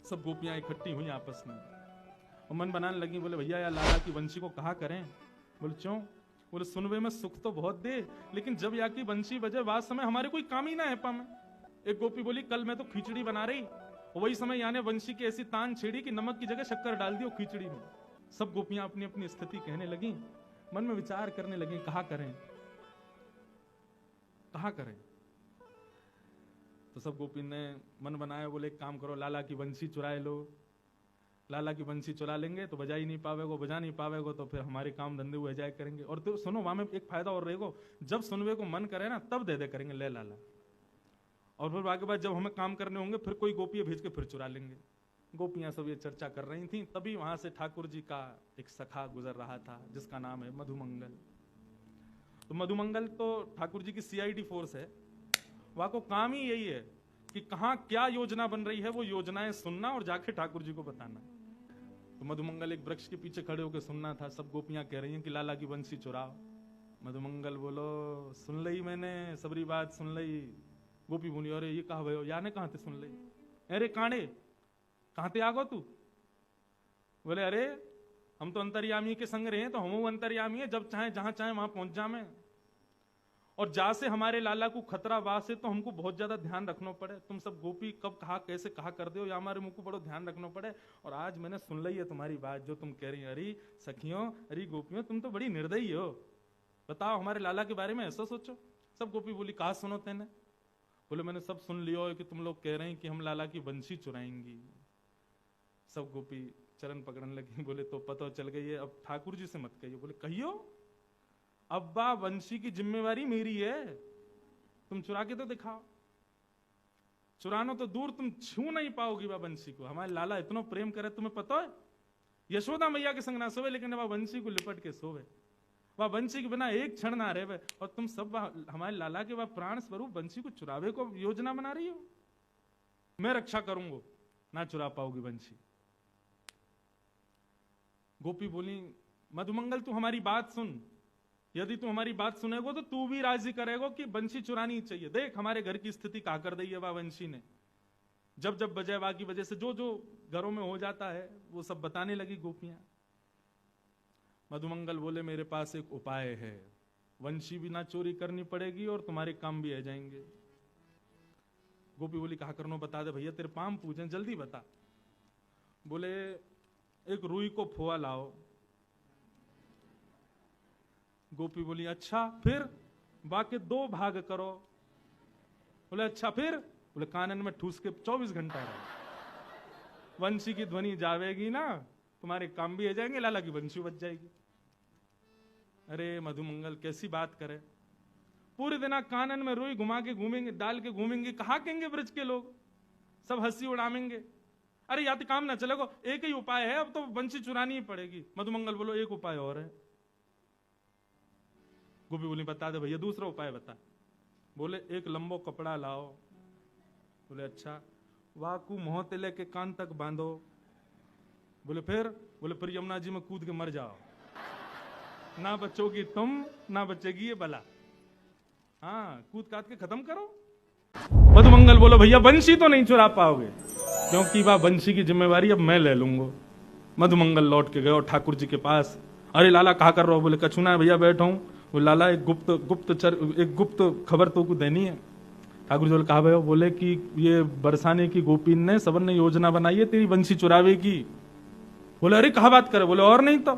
सब गोपियां इकट्ठी हुई आपस में और मन बनाने लगी। बोले भैया यार लाला की बंशी को कहा करें। बोले क्यों? बोले सुनवे में सुख तो बहुत दे, लेकिन जब या की बंशी बजे बात समय हमारे कोई काम ही ना है पामे। एक गोपी बोली कल मैं तो खिचड़ी बना रही, वही समय यानी बंशी की ऐसी तान छेड़ी कि नमक की जगह शक्कर डाल दी खिचड़ी में। सब गोपियां अपनी अपनी स्थिति कहने लगी, मन में विचार करने लगी कहा करें कहा करें। तो सब गोपी ने मन बनाया, बोले एक काम करो लाला की बंशी चुराए लो। लाला की बंशी चुरा लेंगे तो बजा ही नहीं पावेगो, बजा नहीं पावेगो तो फिर हमारे काम धंधे हुए जाए करेंगे। और तो सुनो वहां में एक फायदा और रहेगा, जब सुनवे को मन करे ना तब दे दे करेंगे ले लाला, और फिर आगे बाद जब हमें काम करने होंगे फिर कोई गोपियां भेज के फिर चुरा लेंगे। गोपियां सब ये चर्चा कर रही थी, तभी वहां से ठाकुर जी का एक सखा गुजर रहा था जिसका नाम है मधुमंगल। तो मधुमंगल तो ठाकुर जी की सीआईडी फोर्स है, वहां को काम ही यही है कि कहां क्या योजना बन रही है वो योजनाएं सुनना और जाके ठाकुर जी को बताना। तो मधुमंगल एक वृक्ष के पीछे खड़े होकर सुनना था। सब गोपियां कह रही हैं कि लाला की बंसी चुराओ। मधुमंगल बोलो सुन ली मैंने सबरी बात सुन ली। गोपी बोली अरे ये कहा भयो याने कहां थे सुन ली? अरे कांडे कहां थे आगो तू? बोले अरे हम तो अंतर्यामी के संग रहे हैं, तो हम अंतर्यामी है, जब चाहे जहां चाहे वहां पहुंच जा मैं। और जा से हमारे लाला को खतरा वास है तो हमको बहुत ज्यादा ध्यान रखना पड़े। तुम सब गोपी कब कहा कैसे कहा कर दो या हमारे मुंह को बड़ो ध्यान रखना पड़े। और आज मैंने सुन ली है तुम्हारी बात जो तुम कह रही हो। अरे सखियों अरे गोपियों तुम तो बड़ी निर्दयी हो, बताओ हमारे लाला के बारे में ऐसा सोचो। सब गोपी बोली कहा सुनो तेने? बोले मैंने सब सुन लियो कि तुम लोग कह रहे हैं कि हम लाला की बंशी चुराएंगी। सब गोपी चरण पकड़ने लगी। बोले तो पता चल गई है, अब ठाकुर जी से मत कहियो। बोले कहियो अब्बा बंशी की जिम्मेवारी मेरी है, तुम चुरा के तो दिखाओ। चुरानो तो दूर तुम छू नहीं पाओगी वह बंशी को। हमारे लाला इतना प्रेम करे तुम्हें पता है, यशोदा मैया के संग ना सोवे लेकिन वह बंशी को लिपट के सोवे, वह बंशी के बिना एक क्षण ना रहे। और तुम सब हमारे लाला के वह प्राण स्वरूप बंशी को चुरावे को योजना बना रही हो। मैं रक्षा करूंगा, ना चुरा पाओगी बंशी। गोपी बोली मधुमंगल तू हमारी बात सुन, यदि तू हमारी बात सुनेगो तो तू भी राजी करेगो कि बंशी चुरानी चाहिए। देख हमारे घर की स्थिति क्या कर दी है वह बंशी ने। जब जब बजाय वाह की वजह से जो जो घरों में हो जाता है वो सब बताने लगी गोपियां। मधुमंगल बोले मेरे पास एक उपाय है, वंशी भी ना चोरी करनी पड़ेगी और तुम्हारे काम भी आ जाएंगे। गोपी बोली कहा करनो बता दे भैया, तेरे पाम पूजन जल्दी बता। बोले एक रुई को फोआ लाओ। गोपी बोली अच्छा फिर? बाकी 2 भाग करो। बोले अच्छा फिर? बोले कानन में ठूस के 24 घंटा रहो, वंशी की ध्वनि जावेगी ना तुम्हारे काम भी आ जाएंगे, लाला की वंशी बच जाएगी। अरे मधुमंगल कैसी बात करे, पूरे दिन कानन में रुई घुमा के घूमेंगे, डाल के घूमेंगे, कहा कहेंगे ब्रज के लोग, सब हंसी उड़ावेंगे। अरे या तो काम ना चलेगा, एक ही उपाय है, अब तो वंशी चुरानी ही पड़ेगी। मधुमंगल बोलो एक उपाय और है। गोपी बोली बता दे भैया दूसरा उपाय बता। बोले एक लंबो कपड़ा लाओ। बोले अच्छा, वाकू मोह तिले के कान तक बांधो। बोले फिर? बोले फिर यमुना जी में कूद के मर जाओ, ना बचोगी तुम ना बचेगी ये बला। हाँ कूद काट के खत्म करो। मधुमंगल बोलो भैया बंशी तो नहीं चुरा पाओगे, क्योंकि वह बंशी की जिम्मेवारी अब मैं ले लूंगा। मधुमंगल लौट के गए और ठाकुर जी के पास। अरे लाला कहा कर रहे हो? बोले कछुना है भैया बैठा हूं। वो लाला एक गुप्त खबर तो को देनी है। ठाकुर जी कहा भयो? बोले कि ये बरसाने की गोपीन ने सबन ने योजना बनाई है तेरी बंशी चुरावे की। बोले अरे कहा बात करे? बोले और नहीं तो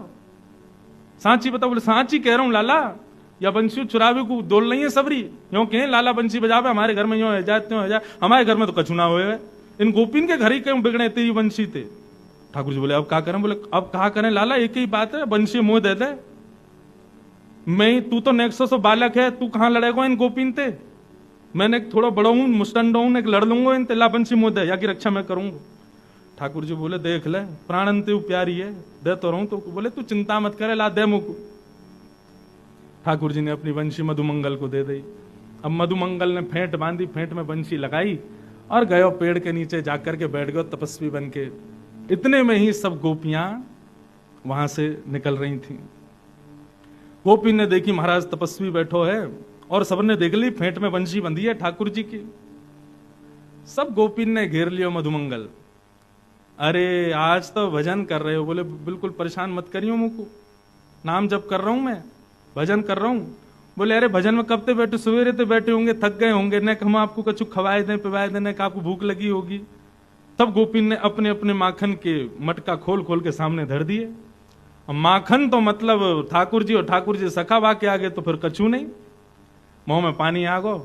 सांची बता। बोले सांची कह रहा हूं लाला, या बंशी चुरावे को दोल नहीं है सबरी, यो कहें लाला बंशी बजावे हमारे घर में यो है जाए त्यों है जाए, हमारे घर में तो कछुना हुए, इन गोपीन के घर ही क्यों बिगड़े तेरी बंशी थे। ठाकुर जी बोले अब क्या करें? बोले अब कहा करें लाला, एक ही बात है, बंशी मुंह दे दे। मैं तू तो नेक्सो सो बालक है, तू कहां लड़ेगा इन गोपीन ते? मैंने थोड़ा बड़ा हूं मुस्टंड हूं, एक लड़ लूंगा इन तेला बंशी मुंह दे, या की रक्षा मैं करूंगा। ठाकुर जी बोले देख ले प्राणन ते प्यारी है, दे तो रहूं। तो बोले तू चिंता मत करे, ला दे मुझको। ठाकुर जी ने अपनी बंशी मधुमंगल को दे दी। अब मधुमंगल ने फेंट बांधी, फेंट में बंशी लगाई और गयो पेड़ के नीचे जाकर के बैठ गयो तपस्वी बन के। इतने में ही सब गोपियां वहां से निकल रही थीं। गोपी ने देखी महाराज तपस्वी बैठो है, और सबने देख ली फेंट में बंशी बंधी है ठाकुर जी की। सब गोपी ने घेर लियो मधुमंगल। अरे आज तो भजन कर रहे हो? बोले बिल्कुल परेशान मत करियो मुझको, नाम जप कर रहा हूं मैं, भजन कर रहा हूं। बोले अरे भजन में कब ते बैठे, सवेरे ते बैठे होंगे, थक गए होंगे, न हम आपको कछु खवाए दें पिवाए दें, न आपको भूख लगी होगी। तब गोपी ने अपने अपने माखन के मटका खोल खोल के सामने धर दिए। माखन तो मतलब ठाकुर जी और ठाकुर जी सखा बा के आगे तो फिर कछु नहीं, मुंह में पानी आ गो।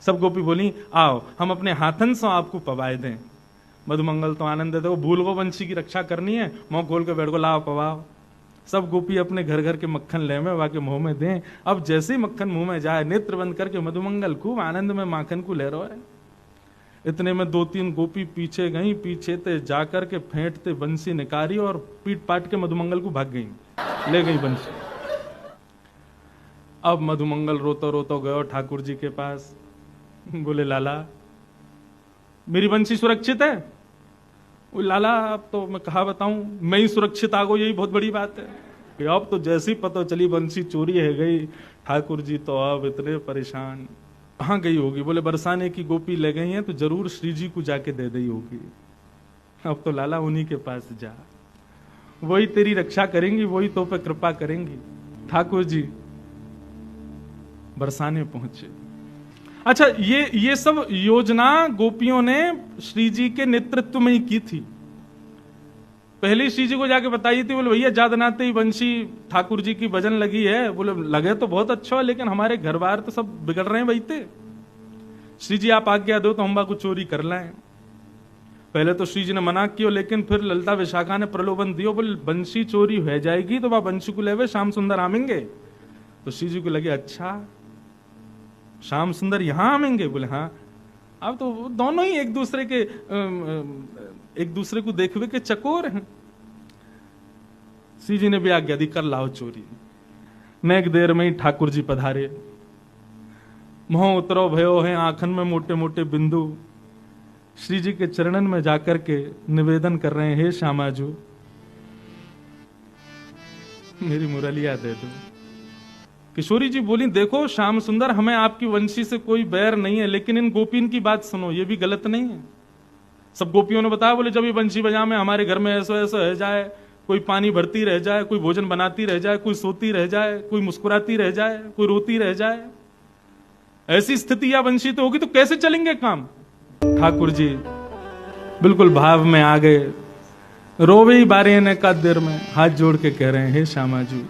सब गोपी बोली आओ हम अपने हाथन से आपको पवाए दें। मधुमंगल तो आनंद देते, वो भूल गो वंशी की रक्षा करनी है, मुंह खोल के बैठ गो, लाओ पवाओ। सब गोपी अपने घर घर के मक्खन ले में वाके मुंह में दें। अब जैसे ही मक्खन मुंह में जाए, नेत्र बंद करके मधुमंगल खूब आनंद में माखन को ले रहा है। इतने में 2-3 गोपी पीछे गई, पीछे ते जाकर के फेंटते बंसी निकारी और पीट पाट के मधुमंगल को भाग गई, ले गई बंसी। अब मधुमंगल रोतो रोतो गयो ठाकुर जी के पास। बोले लाला मेरी बंसी सुरक्षित है? वो लाला अब तो मैं कहा बताऊं, मैं ही सुरक्षित आ गो, यही बहुत बड़ी बात है। कि अब तो जैसी पता चली बंसी चोरी है गई, ठाकुर जी तो अब इतने परेशान। कहाँ गई होगी? बोले बरसाने की गोपी ले गई हैं तो जरूर श्री जी को जाके दे दी होगी। अब तो लाला उन्हीं के पास जा, वही तेरी रक्षा करेंगी, वही तो पे कृपा करेंगी। ठाकुर जी बरसाने पहुंचे। अच्छा, ये सब योजना गोपियों ने श्री जी के नेतृत्व में ही की थी। पहले श्री जी को जाके बताई थी, बोले भैया जादनाते ही बंशी ठाकुर जी की भजन लगी है। बोले लगे तो बहुत अच्छा है, लेकिन हमारे घर बार तो सब बिगड़ रहे हैं बैठे। श्री जी आप आज्ञा दो तो हम बाको चोरी कर लाएं। पहले तो श्री जी ने मना किया, लेकिन फिर ललिता विशाखा ने प्रलोभन दियो, बोले बंशी चोरी हो जाएगी तो वह बंशी को लेवे श्याम सुंदर आमेंगे। तो श्री जी को लगे अच्छा श्याम सुंदर यहां आमेंगे? बोले हाँ। अब तो दोनों ही एक दूसरे को देखवे के चकोर हैं। श्री जी ने भी आज्ञा दी, कर लाओ चोरी। नेक देर में ही ठाकुर जी पधारे। मोह उतरो भयो है आंखन में मोटे मोटे बिंदु। श्री जी के चरणन में जाकर के निवेदन कर रहे हैं, हे श्यामाजू मेरी मुरलिया दे दो। किशोरी जी बोली देखो श्याम सुंदर, हमें आपकी वंशी से कोई बैर नहीं है, लेकिन इन गोपीन की बात सुनो, ये भी गलत नहीं है। सब गोपियों ने बताया, बोले जब ये वंशी बजा में हमारे घर में ऐसा ऐसा रह जाए, कोई पानी भरती रह जाए, कोई भोजन बनाती रह जाए, कोई सोती रह जाए, कोई मुस्कुराती रह जाए, कोई रोती रह जाए, ऐसी स्थिति या वंशी तो होगी तो कैसे चलेंगे काम? ठाकुर जी बिल्कुल भाव में आ गए, रोवे ही बारे ने का देर में हाथ जोड़ के कह रहे हैं, हे श्यामाजू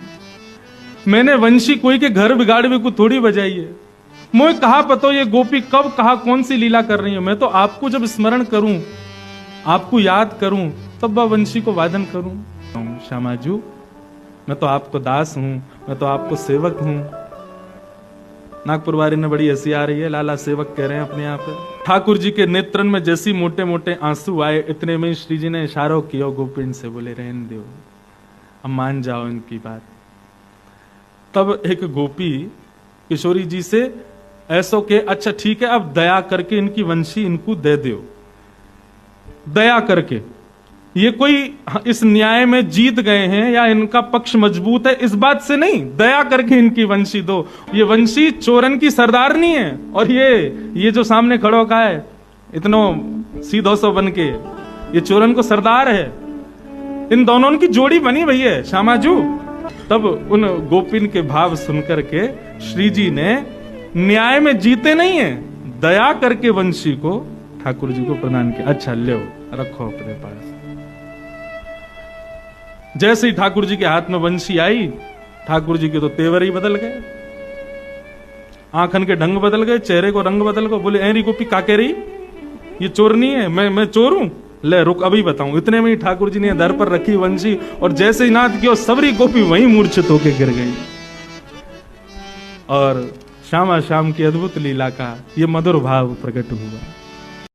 मैंने वंशी कोई के घर बिगाड़वे को थोड़ी बजाई है। मुझे कहा पतो ये गोपी कब कहा कौन सी लीला कर रही है। मैं तो आपको जब स्मरण करूं, आपको याद करूं, तब वह वंशी को वादन करूं। श्यामाजू मैं तो आपको दास हूं, मैं तो आपको सेवक हूं। नागपुर वारी ने बड़ी हंसी आ रही है, लाला सेवक कह रहे हैं अपने आप। ठाकुर जी के नेत्रन में जैसी मोटे मोटे आंसू आए, इतने में श्री जी ने इशारा किया गोपिन से, बोले रहने दो, अब मान जाओ इनकी बात। तब एक गोपी किशोरी जी से ऐसो के, अच्छा ठीक है अब दया करके इनकी वंशी इनको दे दो। दया करके, ये कोई इस न्याय में जीत गए हैं या इनका पक्ष मजबूत है इस बात से नहीं, दया करके इनकी वंशी दो। ये वंशी चोरन की सरदारनी है, और ये जो सामने खड़ो का है इतनो सीधो सो बन के, ये चोरन को सरदार है। इन दोनों की जोड़ी बनी भैया श्यामाजू। तब उन गोपिन के भाव सुनकर के श्री जी ने न्याय में जीते नहीं है, दया करके वंशी को ठाकुर जी को प्रदान किया। अच्छा लो रखो अपने पास। जैसे ही ठाकुर जी के हाथ में वंशी आई, ठाकुर जी के तो तेवर ही बदल गए, आंखन के ढंग बदल गए, चेहरे को रंग बदल गए। बोले ऐरी गोपी का कह रही, ये चोर नहीं है, मैं चोर हूं? ले रुक अभी बताऊं। इतने में ही ठाकुर जी ने दर पर रखी वंशी और जैसे ही नाद किया, सबरी गोपी वहीं मूर्छित होकर गिर गई। और श्यामा श्याम की अद्भुत लीला का ये मधुर भाव प्रकट हुआ।